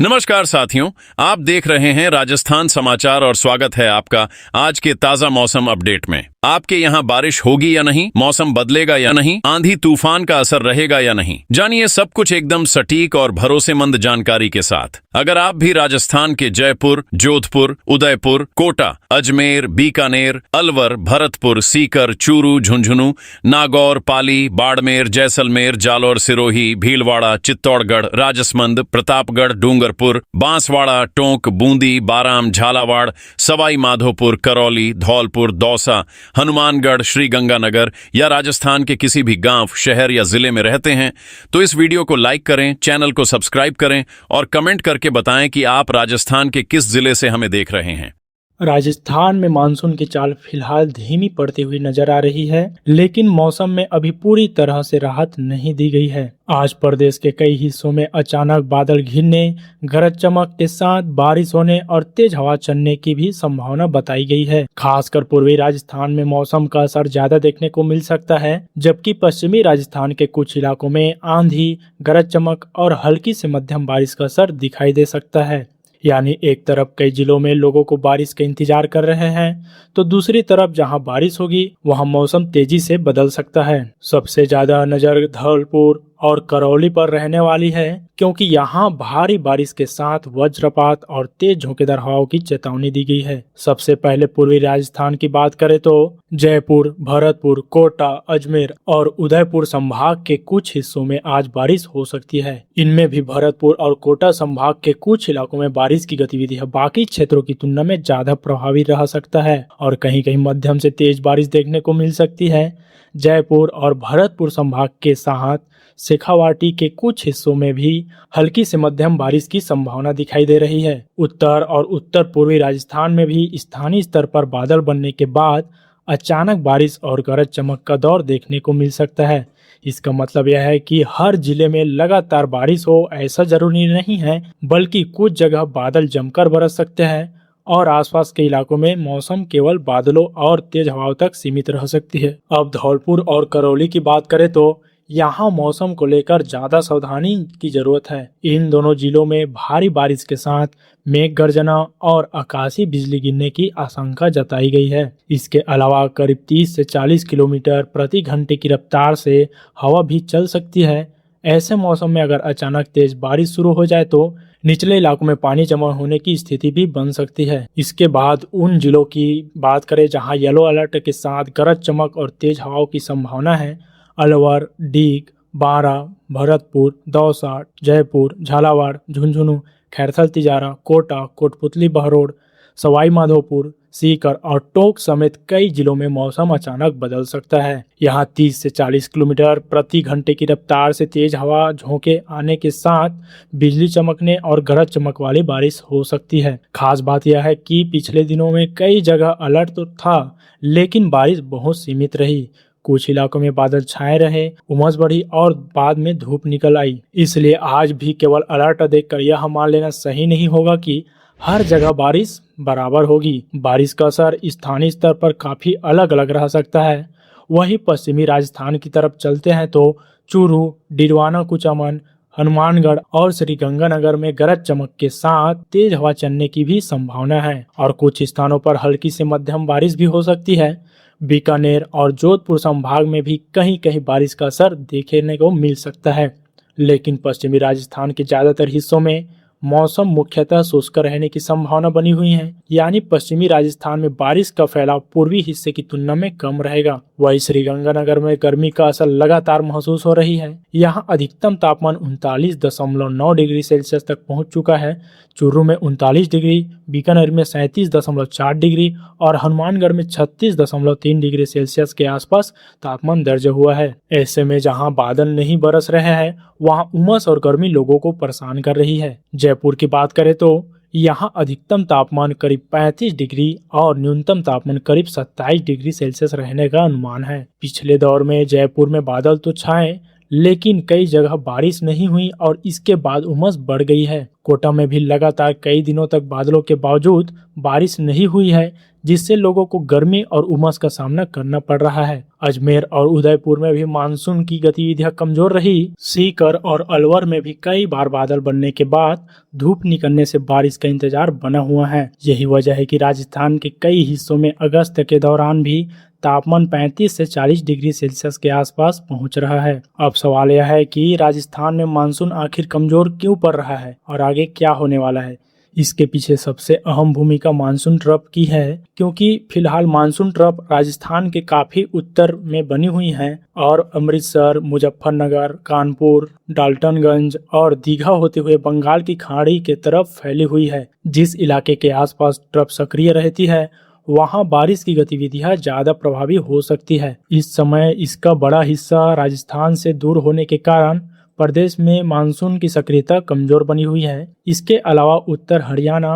नमस्कार साथियों, आप देख रहे हैं राजस्थान समाचार और स्वागत है आपका आज के ताजा मौसम अपडेट में। आपके यहाँ बारिश होगी या नहीं, मौसम बदलेगा या नहीं, आंधी तूफान का असर रहेगा या नहीं, जानिए सब कुछ एकदम सटीक और भरोसेमंद जानकारी के साथ। अगर आप भी राजस्थान के जयपुर, जोधपुर, उदयपुर, कोटा, अजमेर, बीकानेर, अलवर, भरतपुर, सीकर, चूरू, झुंझुनू, नागौर, पाली, बाड़मेर, जैसलमेर, जालौर, सिरोही, भीलवाड़ा, चित्तौड़गढ़, राजसमंद, प्रतापगढ़, डूंगरपुर, बांसवाड़ा, टोंक, बूंदी, बाराम, झालावाड़, सवाई माधोपुर, करौली, धौलपुर, दौसा, हनुमानगढ़, श्रीगंगानगर या राजस्थान के किसी भी गांव, शहर या जिले में रहते हैं तो इस वीडियो को लाइक करें, चैनल को सब्सक्राइब करें और कमेंट करके बताएं कि आप राजस्थान के किस जिले से हमें देख रहे हैं। राजस्थान में मानसून की चाल फिलहाल धीमी पड़ती हुई नजर आ रही है, लेकिन मौसम में अभी पूरी तरह से राहत नहीं दी गई है। आज प्रदेश के कई हिस्सों में अचानक बादल घिरने, गरज चमक के साथ बारिश होने और तेज हवा चलने की भी संभावना बताई गई है। खासकर पूर्वी राजस्थान में मौसम का असर ज्यादा देखने को मिल सकता है, जबकि पश्चिमी राजस्थान के कुछ इलाकों में आंधी, गरज चमक और हल्की से मध्यम बारिश का असर दिखाई दे सकता है। यानी एक तरफ कई जिलों में लोगों को बारिश का इंतजार कर रहे हैं, तो दूसरी तरफ जहां बारिश होगी वहां मौसम तेजी से बदल सकता है। सबसे ज्यादा नजर धौलपुर और करौली पर रहने वाली है, क्योंकि यहां भारी बारिश के साथ वज्रपात और तेज झोंकेदार हवाओं की चेतावनी दी गई है। सबसे पहले पूर्वी राजस्थान की बात करें तो जयपुर, भरतपुर, कोटा, अजमेर और उदयपुर संभाग के कुछ हिस्सों में आज बारिश हो सकती है। इनमें भी भरतपुर और कोटा संभाग के कुछ इलाकों में बारिश की गतिविधि बाकी क्षेत्रों की तुलना में ज्यादा प्रभावी रह सकता है और कहीं कहीं मध्यम से तेज बारिश देखने को मिल सकती है। जयपुर और भरतपुर संभाग के साथ शेखावाटी के कुछ हिस्सों में भी हल्की से मध्यम बारिश की संभावना दिखाई दे रही है। उत्तर और उत्तर पूर्वी राजस्थान में भी स्थानीय स्तर पर बादल बनने के बाद अचानक बारिश और गरज चमक का दौर देखने को मिल सकता है। इसका मतलब यह है कि हर जिले में लगातार बारिश हो ऐसा जरूरी नहीं है, बल्कि कुछ जगह बादल जमकर बरस सकते हैं और आसपास के इलाकों में मौसम केवल बादलों और तेज हवाओं तक सीमित रह सकती है। अब धौलपुर और करौली की बात करें तो यहाँ मौसम को लेकर ज्यादा सावधानी की जरूरत है। इन दोनों जिलों में भारी बारिश के साथ मेघ गर्जना और आकाशीय बिजली गिरने की आशंका जताई गई है। इसके अलावा करीब 30 से 40 किलोमीटर प्रति घंटे की रफ्तार से हवा भी चल सकती है। ऐसे मौसम में अगर अचानक तेज बारिश शुरू हो जाए तो निचले इलाकों में पानी जमा होने की स्थिति भी बन सकती है। इसके बाद उन जिलों की बात करें जहां येलो अलर्ट के साथ गरज चमक और तेज हवाओं की संभावना है। अलवर, डीग, बारा, भरतपुर, दौसा, जयपुर, झालावाड़, झुंझुनू, खैरथल तिजारा, कोटा, कोटपुतली बहरोड, सवाई माधोपुर, सीकर और टोंक समेत कई जिलों में मौसम अचानक बदल सकता है। यहाँ 30 से 40 किलोमीटर प्रति घंटे की रफ्तार से तेज हवा झोंके आने के साथ बिजली चमकने और गरज चमक वाली बारिश हो सकती है। खास बात यह है कि पिछले दिनों में कई जगह अलर्ट तो था, लेकिन बारिश बहुत सीमित रही। कुछ इलाकों में बादल छाए रहे, उमस बढ़ी और बाद में धूप निकल आई। इसलिए आज भी केवल अलर्ट देखकर यह मान लेना सही नहीं होगा कि हर जगह बारिश बराबर होगी। बारिश का असर स्थानीय स्तर पर काफी अलग अलग रह सकता है। वहीं पश्चिमी राजस्थान की तरफ चलते हैं तो चूरू, डिडवाना, कुचामन, हनुमानगढ़ और श्रीगंगानगर में गरज चमक के साथ तेज हवा चलने की भी संभावना है और कुछ स्थानों पर हल्की से मध्यम बारिश भी हो सकती है। बीकानेर और जोधपुर संभाग में भी कहीं कहीं बारिश का असर देखने को मिल सकता है, लेकिन पश्चिमी राजस्थान के ज्यादातर हिस्सों में मौसम मुख्यतः शुष्क रहने की संभावना बनी हुई है। यानी पश्चिमी राजस्थान में बारिश का फैलाव पूर्वी हिस्से की तुलना में कम रहेगा। वही श्रीगंगानगर में गर्मी का असर लगातार महसूस हो रही है। यहाँ अधिकतम तापमान 39.9 डिग्री सेल्सियस तक पहुँच चुका है। चूरू में 39 डिग्री, बीकानेर में 37.4 डिग्री और हनुमानगढ़ में 36.3 डिग्री सेल्सियस के आसपास तापमान दर्ज हुआ है। ऐसे में जहां बादल नहीं बरस रहे हैं वहां उमस और गर्मी लोगों को परेशान कर रही है। जयपुर की बात करें तो यहां अधिकतम तापमान करीब 35 डिग्री और न्यूनतम तापमान करीब 27 डिग्री सेल्सियस रहने का अनुमान है। पिछले दौर में जयपुर में बादल तो छाए, लेकिन कई जगह बारिश नहीं हुई और इसके बाद उमस बढ़ गई है। कोटा में भी लगातार कई दिनों तक बादलों के बावजूद बारिश नहीं हुई है, जिससे लोगों को गर्मी और उमस का सामना करना पड़ रहा है। अजमेर और उदयपुर में भी मानसून की गतिविधियां कमजोर रही। सीकर और अलवर में भी कई बार बादल बनने के बाद धूप निकलने से बारिश का इंतजार बना हुआ है। यही वजह है कि राजस्थान के कई हिस्सों में अगस्त के दौरान भी तापमान 35 से 40 डिग्री सेल्सियस के आसपास पहुंच रहा है। अब सवाल यह है कि राजस्थान में मानसून आखिर कमजोर क्यों पड़ रहा है और आगे क्या होने वाला है। इसके पीछे सबसे अहम भूमिका मानसून ट्रफ की है, क्योंकि फिलहाल मानसून ट्रफ राजस्थान के काफी उत्तर में बनी हुई हैं और अमृतसर, मुजफ्फरनगर, कानपुर, डाल्टनगंज और दीघा होते हुए बंगाल की खाड़ी के तरफ फैली हुई है। जिस इलाके के आसपास ट्रफ सक्रिय रहती है वहां बारिश की गतिविधियां ज्यादा प्रभावी हो सकती है। इस समय इसका बड़ा हिस्सा राजस्थान से दूर होने के कारण प्रदेश में मानसून की सक्रियता कमजोर बनी हुई है। इसके अलावा उत्तर हरियाणा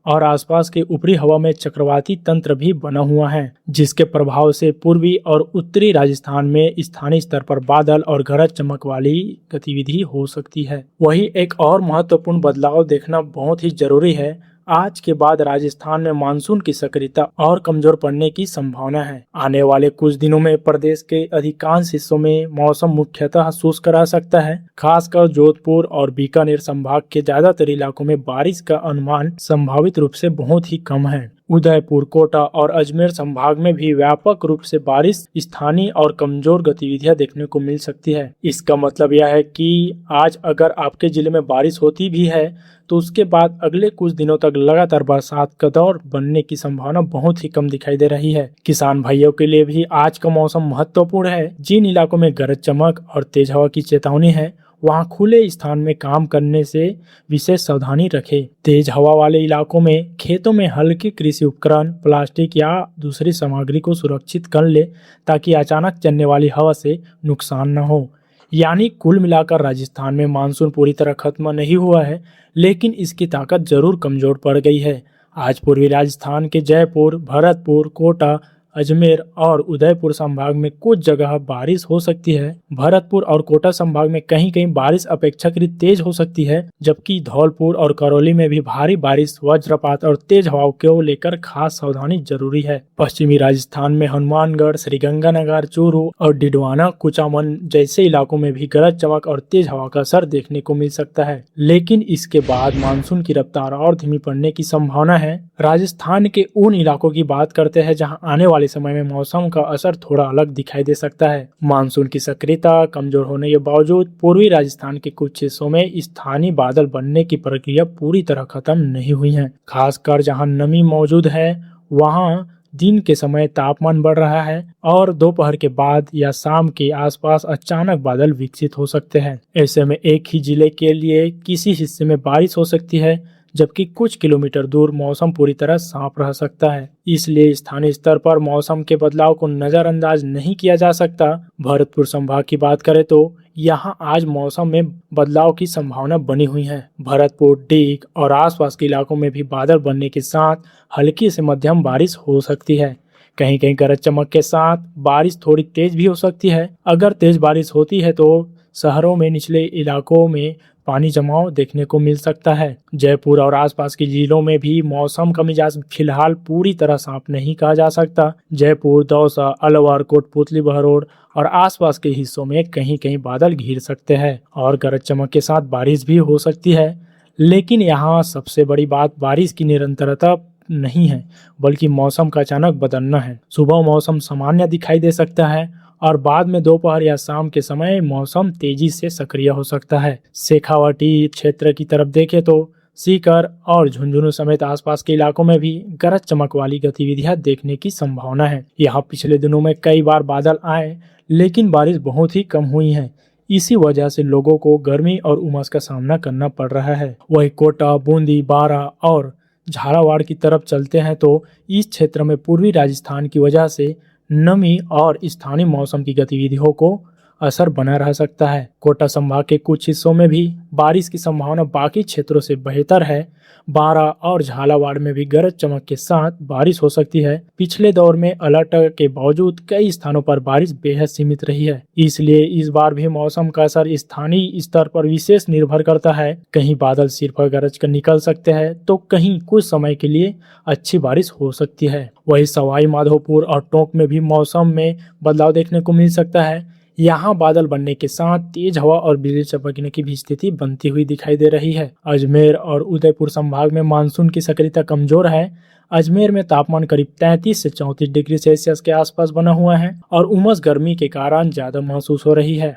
और आसपास के ऊपरी हवा में चक्रवाती तंत्र भी बना हुआ है, जिसके प्रभाव से पूर्वी और उत्तरी राजस्थान में स्थानीय स्तर पर बादल और गरज चमक वाली गतिविधि हो सकती है। वहीं एक और महत्वपूर्ण बदलाव देखना बहुत ही जरूरी है। आज के बाद राजस्थान में मानसून की सक्रियता और कमजोर पड़ने की संभावना है। आने वाले कुछ दिनों में प्रदेश के अधिकांश हिस्सों में मौसम मुख्यतः शुष्क रह सकता है। खासकर जोधपुर और बीकानेर संभाग के ज्यादातर इलाकों में बारिश का अनुमान संभावित रूप से बहुत ही कम है। उदयपुर, कोटा और अजमेर संभाग में भी व्यापक रूप से बारिश, स्थानीय और कमजोर गतिविधियां देखने को मिल सकती है। इसका मतलब यह है कि आज अगर आपके जिले में बारिश होती भी है तो उसके बाद अगले कुछ दिनों तक लगातार बरसात का दौर बनने की संभावना बहुत ही कम दिखाई दे रही है। किसान भाइयों के लिए भी आज का मौसम महत्वपूर्ण है। जिन इलाकों में गरज चमक और तेज हवा की चेतावनी है वहां खुले स्थान में काम करने से विशेष सावधानी रखें। तेज हवा वाले इलाकों में खेतों में हल्के कृषि उपकरण, प्लास्टिक या दूसरी सामग्री को सुरक्षित कर ले ताकि अचानक चलने वाली हवा से नुकसान न हो। यानी कुल मिलाकर राजस्थान में मानसून पूरी तरह खत्म नहीं हुआ है, लेकिन इसकी ताकत जरूर कमजोर पड़ गई है। आज पूर्वी राजस्थान के जयपुर, भरतपुर, कोटा, अजमेर और उदयपुर संभाग में कुछ जगह बारिश हो सकती है। भरतपुर और कोटा संभाग में कहीं कहीं बारिश अपेक्षाकृत तेज हो सकती है, जबकि धौलपुर और करौली में भी भारी बारिश, वज्रपात और तेज हवाओं को लेकर खास सावधानी जरूरी है। पश्चिमी राजस्थान में हनुमानगढ़, श्रीगंगानगर, चूरू और डिडवाना, कुचामन जैसे इलाकों में भी गरज चमक और तेज हवा का असर देखने को मिल सकता है, लेकिन इसके बाद मानसून की रफ्तार और धीमी पड़ने की संभावना है। राजस्थान के उन इलाकों की बात करते हैं जहां आने वाले समय में मौसम का असर थोड़ा अलग दिखाई दे सकता है। मानसून की सक्रियता कमजोर होने के बावजूद पूर्वी राजस्थान के कुछ हिस्सों में स्थानीय बादल बनने की प्रक्रिया पूरी तरह खत्म नहीं हुई है। खासकर जहां नमी मौजूद है वहां दिन के समय तापमान बढ़ रहा है और दोपहर के बाद या शाम के आसपास अचानक बादल विकसित हो सकते हैं। ऐसे में एक ही जिले के लिए किसी हिस्से में बारिश हो सकती है, जबकि कुछ किलोमीटर दूर मौसम पूरी तरह साफ रह सकता है। इसलिए स्थानीय स्तर पर मौसम के बदलाव को नजरअंदाज नहीं किया जा सकता। भरतपुर संभाग की बात करें तो यहाँ आज मौसम में बदलाव की संभावना बनी हुई है। भरतपुर, डीग और आसपास के इलाकों में भी बादल बनने के साथ हल्की से मध्यम बारिश हो सकती है। कहीं कहीं गरज चमक के साथ बारिश थोड़ी तेज भी हो सकती है। अगर तेज बारिश होती है तो शहरों में निचले इलाकों में पानी जमाव देखने को मिल सकता है। जयपुर और आसपास के जिलों में भी मौसम का मिजाज फिलहाल पूरी तरह साफ नहीं कहा जा सकता। जयपुर, दौसा, अलवर, कोटपुतली, बहरोड और आसपास के हिस्सों में कहीं कहीं बादल घिर सकते हैं और गरज चमक के साथ बारिश भी हो सकती है। लेकिन यहाँ सबसे बड़ी बात बारिश की निरंतरता नहीं है, बल्कि मौसम का अचानक बदलना है। सुबह मौसम सामान्य दिखाई दे सकता है और बाद में दोपहर या शाम के समय मौसम तेजी से सक्रिय हो सकता है। शेखावाटी क्षेत्र की तरफ देखें तो सीकर और झुंझुनू समेत आसपास के इलाकों में भी गरज चमक वाली गतिविधियां देखने की संभावना है। यहाँ पिछले दिनों में कई बार बादल आए, लेकिन बारिश बहुत ही कम हुई है। इसी वजह से लोगों को गर्मी और उमस का सामना करना पड़ रहा है। वही कोटा, बूंदी, बारा और झालावाड़ की तरफ चलते हैं तो इस क्षेत्र में पूर्वी राजस्थान की वजह से नमी और स्थानीय मौसम की गतिविधियों को असर बना रह सकता है। कोटा संभाग के कुछ हिस्सों में भी बारिश की संभावना बाकी क्षेत्रों से बेहतर है। बारां और झालावाड़ में भी गरज चमक के साथ बारिश हो सकती है। पिछले दौर में अलर्ट के बावजूद कई स्थानों पर बारिश बेहद सीमित रही है, इसलिए इस बार भी मौसम का असर स्थानीय स्तर पर विशेष निर्भर करता है। कहीं बादल सिर्फ गरज कर निकल सकते हैं तो कहीं कुछ समय के लिए अच्छी बारिश हो सकती है। वही सवाई माधोपुर और टोंक में भी मौसम में बदलाव देखने को मिल सकता है। यहाँ बादल बनने के साथ तेज हवा और बिजली चमकने की भी स्थिति बनती हुई दिखाई दे रही है। अजमेर और उदयपुर संभाग में मानसून की सक्रियता कमजोर है। अजमेर में तापमान करीब 33 से 34 डिग्री सेल्सियस के आसपास बना हुआ है और उमस गर्मी के कारण ज्यादा महसूस हो रही है।